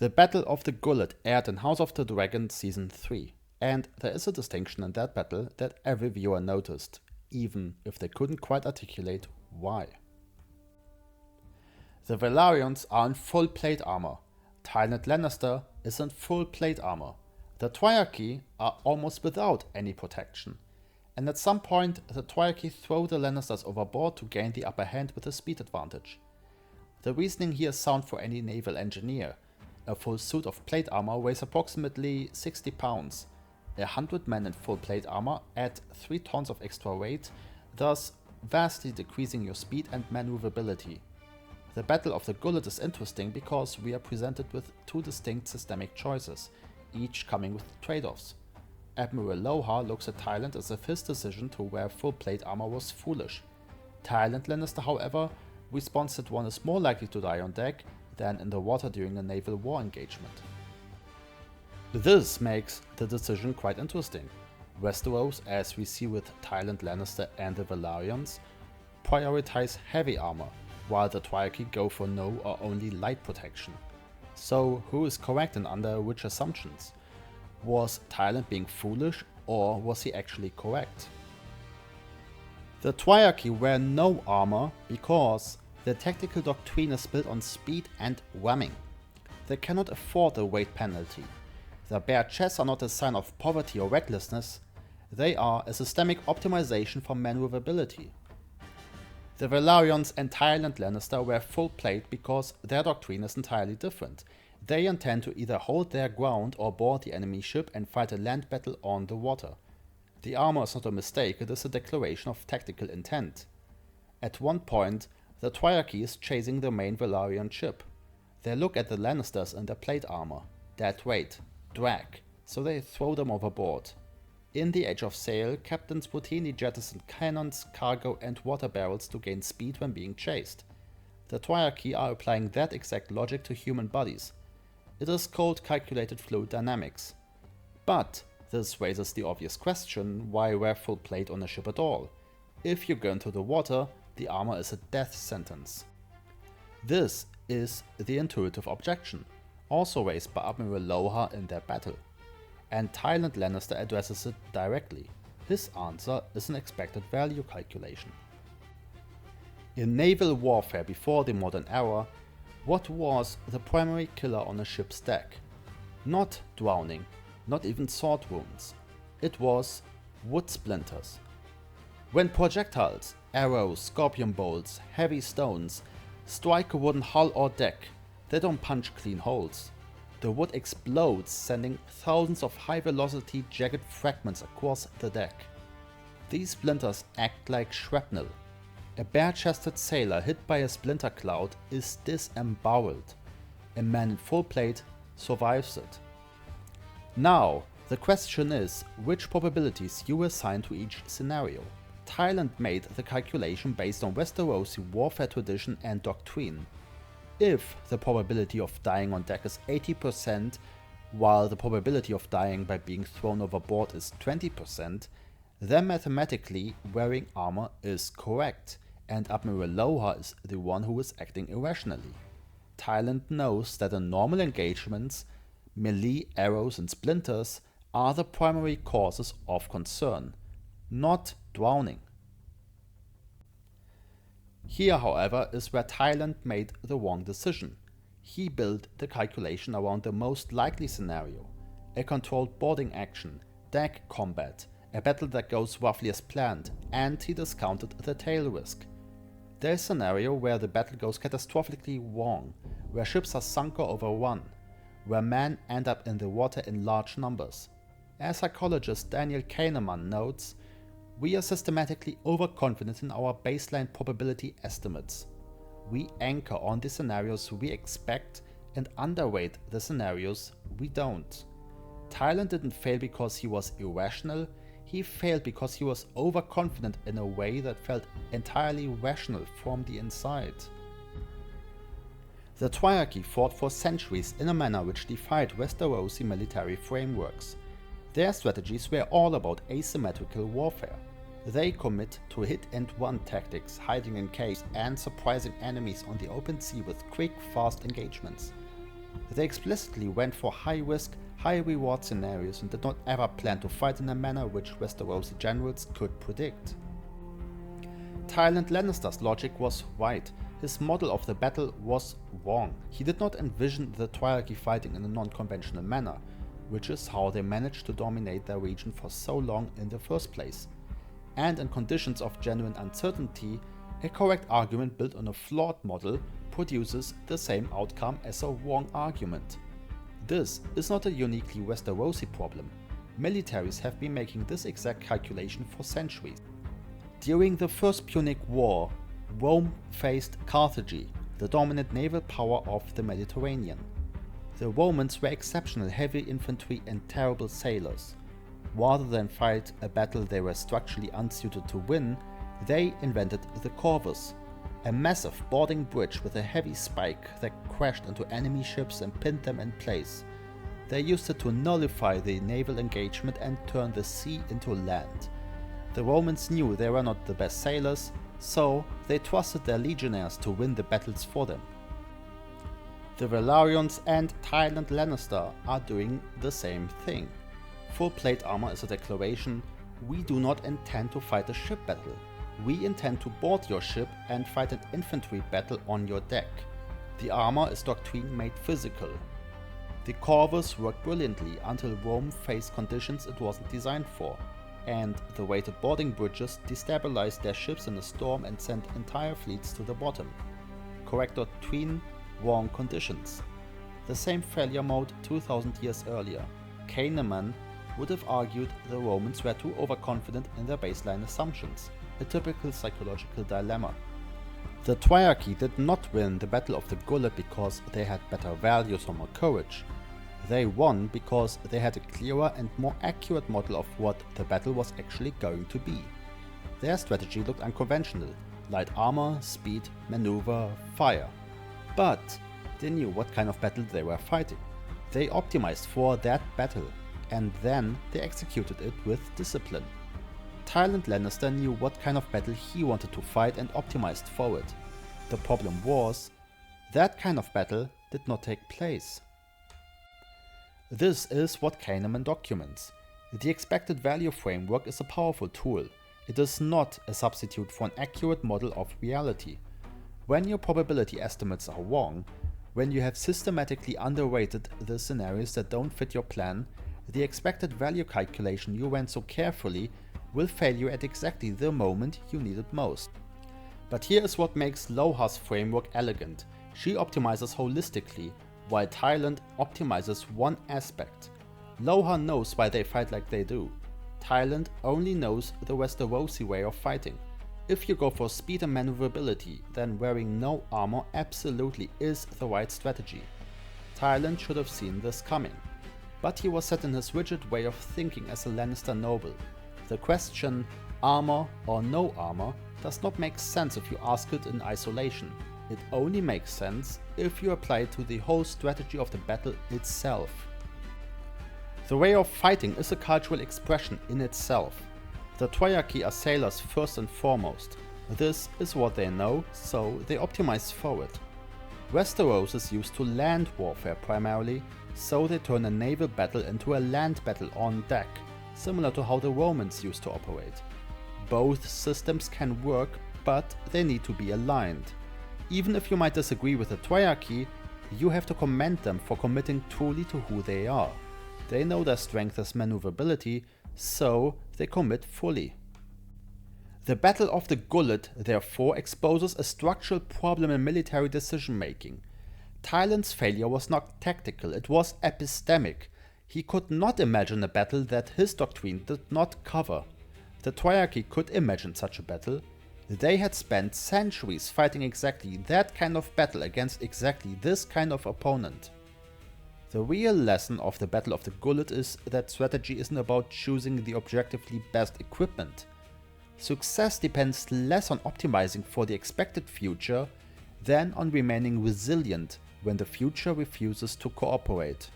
The Battle of the Gullet aired in House of the Dragon Season 3, and there is a distinction in that battle that every viewer noticed, even if they couldn't quite articulate why. The Velaryons are in full plate armor. Tyland Lannister is in full plate armor. The Triarchy are almost without any protection, and at some point the Triarchy throw the Lannisters overboard to gain the upper hand with a speed advantage. The reasoning here is sound for any naval engineer. A full suit of plate armor weighs approximately 60 pounds. 100 men in full plate armor add 3 tons of extra weight, thus vastly decreasing your speed and maneuverability. The Battle of the Gullet is interesting because we are presented with 2 distinct systemic choices, each coming with trade-offs. Admiral Loha looks at Tyland as if his decision to wear full plate armor was foolish. Tyland Lannister, however, responds that one is more likely to die on deck than in the water during a naval war engagement. This makes the decision quite interesting. Westeros, as we see with Tyland Lannister and the Velaryons, prioritize heavy armor, while the Triarchy go for no or only light protection. So who is correct and under which assumptions? Was Tyland being foolish, or was he actually correct? The Triarchy wear no armor because their tactical doctrine is built on speed and ramming. They cannot afford a weight penalty. Their bare chests are not a sign of poverty or recklessness, they are a systemic optimization for maneuverability. The Velaryons and Tyland Lannister wear full plate because their doctrine is entirely different. They intend to either hold their ground or board the enemy ship and fight a land battle on the water. The armor is not a mistake, it is a declaration of tactical intent. At one point, the Triarchy is chasing the main Velaryon ship. They look at the Lannisters and their plate armor, dead weight, drag, so they throw them overboard. In the Age of Sail, captains routinely jettison cannons, cargo and water barrels to gain speed when being chased. The Triarchy are applying that exact logic to human bodies. It is called calculated fluid dynamics. But this raises the obvious question, why wear full plate on a ship at all? If you go into the water, the armor is a death sentence. This is the intuitive objection, also raised by Admiral Loha in their battle. And Tyland Lannister addresses it directly. His answer is an expected value calculation. In naval warfare before the modern era, what was the primary killer on a ship's deck? Not drowning, not even sword wounds. It was wood splinters. When projectiles, arrows, scorpion bolts, heavy stones strike a wooden hull or deck, they don't punch clean holes. The wood explodes, sending thousands of high-velocity jagged fragments across the deck. These splinters act like shrapnel. A bare-chested sailor hit by a splinter cloud is disemboweled. A man in full plate survives it. Now, the question is which probabilities you assign to each scenario. Tyland made the calculation based on Westerosi warfare tradition and doctrine. If the probability of dying on deck is 80%, while the probability of dying by being thrown overboard is 20%, then mathematically wearing armor is correct, and Admiral Loha is the one who is acting irrationally. Tyland knows that in normal engagements, melee arrows and splinters are the primary causes of concern, not drowning. Here, however, is where Tyland made the wrong decision. He built the calculation around the most likely scenario, a controlled boarding action, deck combat, a battle that goes roughly as planned, and he discounted the tail risk. There is a scenario where the battle goes catastrophically wrong, where ships are sunk or overrun, where men end up in the water in large numbers. As psychologist Daniel Kahnemann notes, we are systematically overconfident in our baseline probability estimates. We anchor on the scenarios we expect and underweight the scenarios we don't. Tyland didn't fail because he was irrational, he failed because he was overconfident in a way that felt entirely rational from the inside. The Triarchy fought for centuries in a manner which defied Westerosi military frameworks. Their strategies were all about asymmetrical warfare. They commit to hit-and-run tactics, hiding in caves and surprising enemies on the open sea with quick, fast engagements. They explicitly went for high-risk, high-reward scenarios and did not ever plan to fight in a manner which Westerosi generals could predict. Tyland Lannister's logic was right. His model of the battle was wrong. He did not envision the Triarchy fighting in a non-conventional manner, which is how they managed to dominate their region for so long in the first place. And in conditions of genuine uncertainty, a correct argument built on a flawed model produces the same outcome as a wrong argument. This is not a uniquely Westerosi problem. Militaries have been making this exact calculation for centuries. During the First Punic War, Rome faced Carthage, the dominant naval power of the Mediterranean. The Romans were exceptional heavy infantry and terrible sailors. Rather than fight a battle they were structurally unsuited to win, they invented the Corvus, a massive boarding bridge with a heavy spike that crashed into enemy ships and pinned them in place. They used it to nullify the naval engagement and turn the sea into land. The Romans knew they were not the best sailors, so they trusted their legionnaires to win the battles for them. The Velaryons and Tyland Lannister are doing the same thing. Full plate armor is a declaration: we do not intend to fight a ship battle. We intend to board your ship and fight an infantry battle on your deck. The armor is doctrine made physical. The Corvus worked brilliantly until Rome faced conditions it wasn't designed for, and the weighted boarding bridges destabilized their ships in a storm and sent entire fleets to the bottom. Correct doctrine, wrong conditions. The same failure mode 2000 years earlier. Kahnemann would have argued the Romans were too overconfident in their baseline assumptions, a typical psychological dilemma. The Triarchy did not win the Battle of the Gullet because they had better values or more courage. They won because they had a clearer and more accurate model of what the battle was actually going to be. Their strategy looked unconventional: light armor, speed, maneuver, fire. But they knew what kind of battle they were fighting. They optimized for that battle, and then they executed it with discipline. Tyland Lannister knew what kind of battle he wanted to fight and optimized for it. The problem was, that kind of battle did not take place. This is what Kahnemann documents. The expected value framework is a powerful tool. It is not a substitute for an accurate model of reality. When your probability estimates are wrong, when you have systematically underrated the scenarios that don't fit your plan, the expected value calculation you ran so carefully will fail you at exactly the moment you need it most. But here is what makes Loha's framework elegant. She optimizes holistically, while Tyland optimizes one aspect. Loha knows why they fight like they do. Tyland only knows the Westerosi way of fighting. If you go for speed and maneuverability, then wearing no armor absolutely is the right strategy. Tyland should have seen this coming. But he was set in his rigid way of thinking as a Lannister noble. The question, armor or no armor, does not make sense if you ask it in isolation. It only makes sense if you apply it to the whole strategy of the battle itself. The way of fighting is a cultural expression in itself. The Triarchy are sailors first and foremost. This is what they know, so they optimize for it. Westeros is used to land warfare primarily, so they turn a naval battle into a land battle on deck, similar to how the Romans used to operate. Both systems can work, but they need to be aligned. Even if you might disagree with the Triarchy, you have to commend them for committing truly to who they are. They know their strength is maneuverability, so they commit fully. The Battle of the Gullet, therefore, exposes a structural problem in military decision making. Tyland's failure was not tactical, it was epistemic. He could not imagine a battle that his doctrine did not cover. The Triarchy could imagine such a battle. They had spent centuries fighting exactly that kind of battle against exactly this kind of opponent. The real lesson of the Battle of the Gullet is that strategy isn't about choosing the objectively best equipment. Success depends less on optimizing for the expected future than on remaining resilient when the future refuses to cooperate.